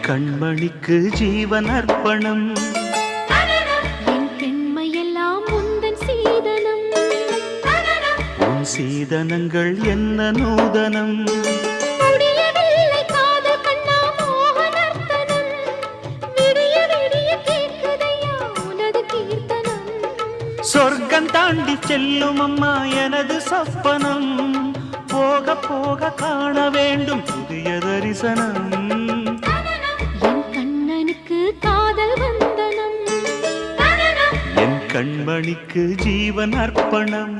கண்மணிக்கு ஜீவன் அர்ப்பணம். என் பெண்மையெல்லாம் உந்தன் சீதனம். உன் சீதனங்கள் என்ன நூதனம். முடியவில்லை காதல் கண்ணா மோகனர்த்தனம். விடிய விடிய கேட்குதையா உனது கீர்த்தனம். சொர்க்கம் தாண்டி செல்லும் அம்மா எனது சொப்பனம். போக போக காண வேண்டும் புதிய தரிசனம். என் கண்ணனுக்கு காதல் வந்தனம். என் கண்மணிக்கு ஜீவன் அர்ப்பணம்.